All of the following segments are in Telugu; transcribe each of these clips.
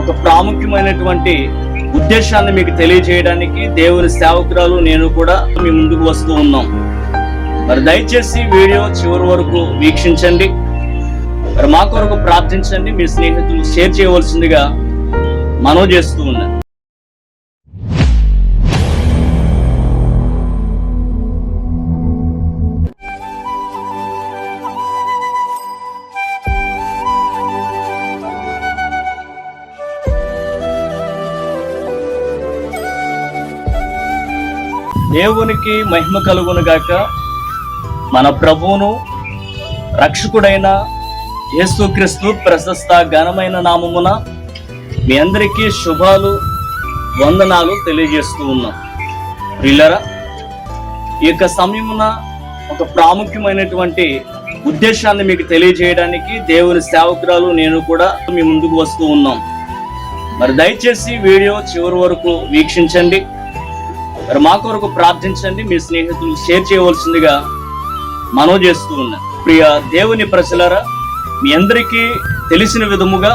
ఒక ప్రాముఖ్యమైనటువంటి ఉద్దేశాన్ని మీకు తెలియజేయడానికి దేవుని సేవకురాలు నేను కూడా మీ ముందుకు వస్తూ ఉన్నాం. మరి దయచేసి వీడియో చివరి వరకు వీక్షించండి. మరి మా కొరకు ప్రార్థించండి. మీ స్నేహితులు షేర్ చేయవలసిందిగా మనవి చేస్తూ ఉన్నాను. దేవునికి మహిమ కలుగును గాక. మన ప్రభువును రక్షకుడైన యేసుక్రీస్తు ప్రశస్త ఘనమైన నామమున మీ అందరికీ శుభాలు వందనాలు తెలియజేస్తూ ఉన్నాం. ప్రియులారా, ఈ యొక్క సమయమున ఒక ప్రాముఖ్యమైనటువంటి ఉద్దేశాన్ని మీకు తెలియజేయడానికి దేవుని సేవకురాలు నేను కూడా మీ ముందుకు వస్తూ ఉన్నాం. మరి దయచేసి వీడియో చివరి వరకు వీక్షించండి. మరి మా కొరకు ప్రార్థించండి. మీ స్నేహితులు షేర్ చేయవలసిందిగా మనవి చేస్తూ ఉన్నాను. ప్రియ దేవుని ప్రజలారా, మీ అందరికీ తెలిసిన విధముగా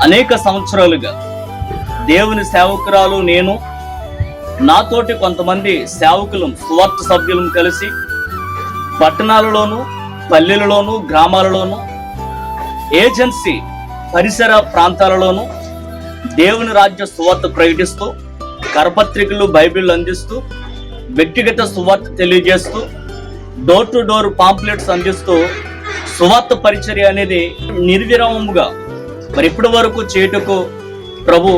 అనేక సంవత్సరాలుగా దేవుని సేవకురాలు నేను నాతోటి కొంతమంది సేవకులు సువార్త సభ్యులను కలిసి పట్టణాలలోను పల్లెలలోను గ్రామాలలోను ఏజెన్సీ పరిసర ప్రాంతాలలోను దేవుని రాజ్య సువార్త ప్రకటిస్తూ కరపత్రికలు బైబిల్ అందిస్తూ వ్యక్తిగత సువార్త తెలియజేస్తూ డోర్ టు డోర్ పాంప్లెట్స్ అందిస్తూ సువార్త పరిచర్య అనేది నిర్విరామముగా మరి ఇప్పటి వరకు చేయుటకు ప్రభు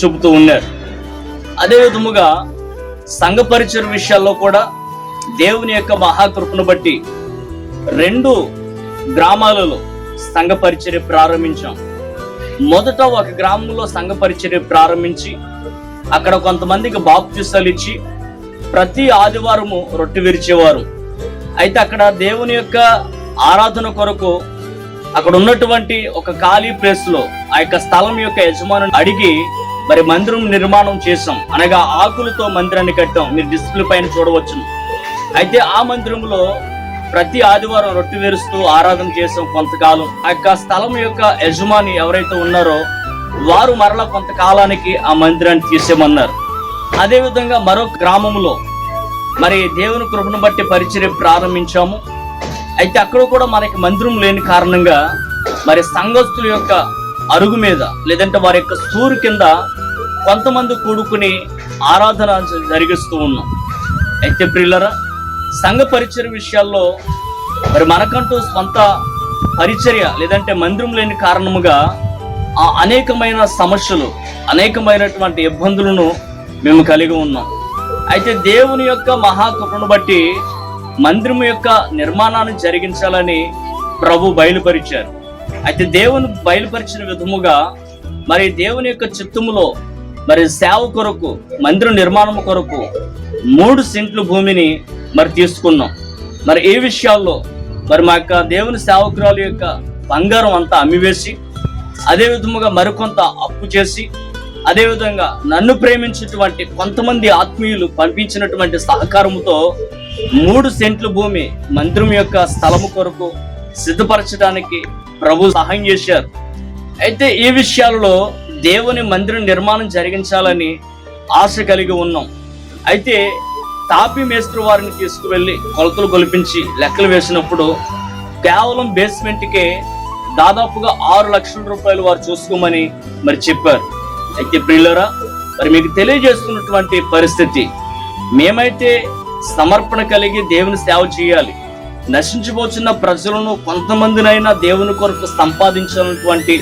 చూపుతూ ఉన్నారు. అదే విధముగా సంఘ పరిచర్య విషయాల్లో కూడా దేవుని యొక్క మహాకృపను బట్టి 2 గ్రామాలలో సంఘ పరిచర్య ప్రారంభించాం. మొదట ఒక గ్రామంలో సంఘ పరిచర్య ప్రారంభించి అక్కడ కొంతమందికి బాప్తిసాలు ఇచ్చి ప్రతి ఆదివారము రొట్టె విరిచేవారు. అయితే అక్కడ దేవుని యొక్క ఆరాధన కొరకు అక్కడ ఉన్నటువంటి ఒక ఖాళీ ప్లేస్ లో ఆ యొక్క స్థలం యొక్క యజమానుని అడిగి మరి మందిరం నిర్మాణం చేసాం. అనగా ఆకులతో మందిరాన్ని కట్టాం. మీరు డిస్ప్లే పైన చూడవచ్చును. అయితే ఆ మందిరంలో ప్రతి ఆదివారం రొట్టె విరుస్తూ ఆరాధన చేసాం కొంతకాలం. ఆ యొక్క స్థలం యొక్క యజమాని ఎవరైతే ఉన్నారో వారు మరలా కొంతకాలానికి ఆ మందిరాన్ని తీసేయమన్నారు. అదేవిధంగా మరొక గ్రామంలో మరి దేవుని కృపను బట్టి పరిచర్య ప్రారంభించాము. అయితే అక్కడ కూడా మనకి మందిరం లేని కారణంగా మరి సంఘస్థుల యొక్క అరుగు మీద లేదంటే వారి యొక్క సూరు కింద కొంతమంది కూడుకుని ఆరాధన జరిగిస్తూ ఉన్నాం. అయితే ప్రియులరా, సంఘ పరిచర్య విషయాల్లో మరి మనకంటూ స్వంత పరిచర్య లేదంటే మందిరం లేని కారణముగా అనేకమైన సమస్యలు అనేకమైనటువంటి ఇబ్బందులను మేము కలిగి ఉన్నాం. అయితే దేవుని యొక్క మహాకృపను బట్టి మందిరం యొక్క నిర్మాణాన్ని జరిగించాలని ప్రభు బయలుపరిచారు. అయితే దేవుని బయలుపరిచిన విధముగా మరి దేవుని యొక్క చిత్తములో మరి సేవ కొరకు మందిరం నిర్మాణం కొరకు 3 సెంట్లు భూమిని మరి తీసుకున్నాం. మరి ఈ విషయాల్లో మరి మా యొక్క దేవుని సేవకురాలు యొక్క బంగారం అంతా అమ్మివేసి అదే విధముగా మరికొంత అప్పు చేసి అదేవిధంగా నన్ను ప్రేమించినటువంటి కొంతమంది ఆత్మీయులు పంపించినటువంటి సహకారంతో 3 సెంట్ల భూమి మందిరం యొక్క స్థలము కొరకు సిద్ధపరచడానికి ప్రభు సహాయం చేశారు. అయితే ఈ విషయాలలో దేవుని మందిరం నిర్మాణం జరిగించాలని ఆశ కలిగి ఉన్నాం. అయితే తాపి మేస్త్రి వారిని తీసుకువెళ్ళి కొలతలు కొలిపించి లెక్కలు వేసినప్పుడు కేవలం బేస్మెంట్కే దాదాపుగా 6 లక్షల రూపాయలు వారు చూసుకోమని మరి చెప్పారు. అయితే ప్రియులారా, మరి మీకు తెలియజేస్తున్నటువంటి పరిస్థితి, మేమైతే సమర్పణ కలిగి దేవుని సేవ చేయాలి, నశించిపోతున్న ప్రజలను కొంతమందినైనా దేవుని కొరకు సంపాదించాలన్నటువంటి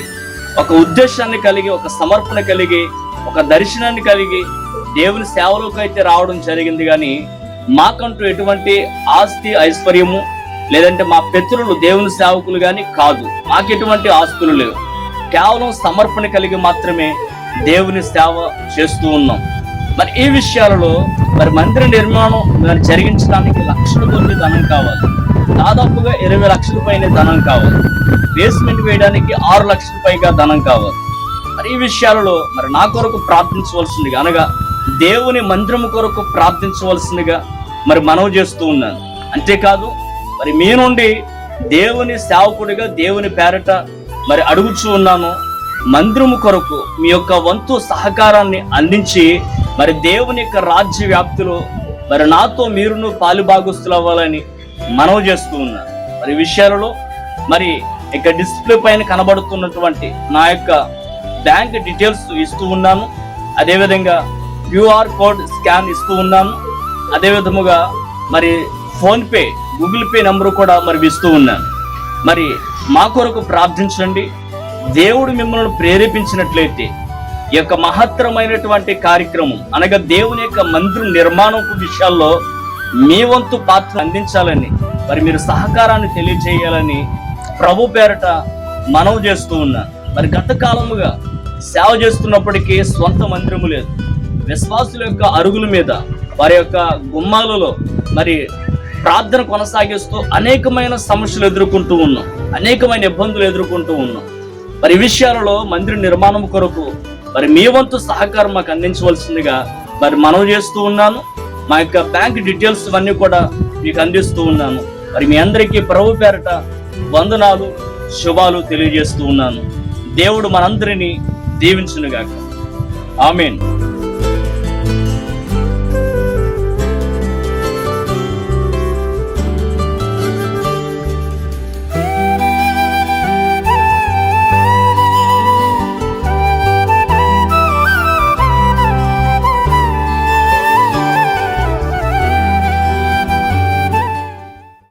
ఒక ఉద్దేశాన్ని కలిగి ఒక సమర్పణ కలిగి ఒక దర్శనాన్ని కలిగి దేవుని సేవలోకి అయితే రావడం జరిగింది. కానీ మాకంటూ ఎటువంటి ఆస్తి ఐశ్వర్యము లేదంటే మా పితరులు దేవుని సేవకులు కానీ కాదు, మాకు ఎటువంటి ఆస్తులు లేవు. కేవలం సమర్పణ కలిగి మాత్రమే దేవుని సేవ చేస్తూ ఉన్నాం. మరి ఈ విషయాలలో మరి మందిర నిర్మాణం జరిగించడానికి లక్షల కొద్ది ధనం కావాలి. దాదాపుగా 20 లక్షల పైన ధనం కావాలి. బేస్మెంట్ వేయడానికి 6 లక్షల పైగా ధనం కావాలి. మరి ఈ విషయాలలో మరి నా కొరకు ప్రార్థించవలసిందిగా అనగా దేవుని మందిరము కొరకు ప్రార్థించవలసిందిగా మరి మనవి చేస్తూ ఉన్నాను. అంతేకాదు మరి మీ నుండి దేవుని సేవకుడిగా దేవుని పేరట మరి అడుగుచూ ఉన్నాను. మందిరము కొరకు మీ యొక్క వంతు సహకారాన్ని అందించి మరి దేవుని యొక్క రాజ్య వ్యాప్తిలో మరి నాతో మీరును పాలుభాగస్తులు అవ్వాలని మనవి చేస్తూ ఉన్నాను. మరి విషయాలలో మరి ఇక డిస్ప్లే పైన కనబడుతున్నటువంటి నా యొక్క బ్యాంక్ డీటెయిల్స్ ఇస్తూ ఉన్నాను. అదేవిధంగా క్యూఆర్ కోడ్ స్కాన్ ఇస్తూ ఉన్నాను. అదే విధముగా మరి ఫోన్పే, గూగుల్ పే నెంబర్ కూడా మరి ఇస్తూ ఉన్నాను. మరి మా కొరకు ప్రార్థించండి. దేవుడు మిమ్మల్ని ప్రేరేపించినట్లయితే ఈ యొక్క మహత్తరమైనటువంటి కార్యక్రమం అనగా దేవుని యొక్క మందిరం నిర్మాణం విషయాల్లో మీ వంతు పాత్ర అందించాలని మరి మీరు సహకారాన్ని తెలియజేయాలని ప్రభు పేరట మనవి చేస్తూ ఉన్నాను. మరి గత కాలముగా సేవ చేస్తున్నప్పటికీ స్వంత మందిరము లేదు. విశ్వాసుల యొక్క అరుగుల మీద వారి యొక్క గుమ్మాలలో మరి ప్రార్థన కొనసాగిస్తూ అనేకమైన సమస్యలు ఎదుర్కొంటూ ఉన్నాం, అనేకమైన ఇబ్బందులు ఎదుర్కొంటూ ఉన్నాం. మరి ఈ విషయాలలో మందిర నిర్మాణం కొరకు మరి మీ వంతు సహకారం మాకు అందించవలసిందిగా మరి మనవి చేస్తూ ఉన్నాను. మా యొక్క బ్యాంక్ డీటెయిల్స్ అన్నీ కూడా మీకు అందిస్తూ ఉన్నాను. మరి మీ అందరికీ ప్రభు పేరట వందనాలు, శుభాలు తెలియజేస్తూ ఉన్నాను. దేవుడు మనందరినీ దీవించునుగాక. ఆమేన్.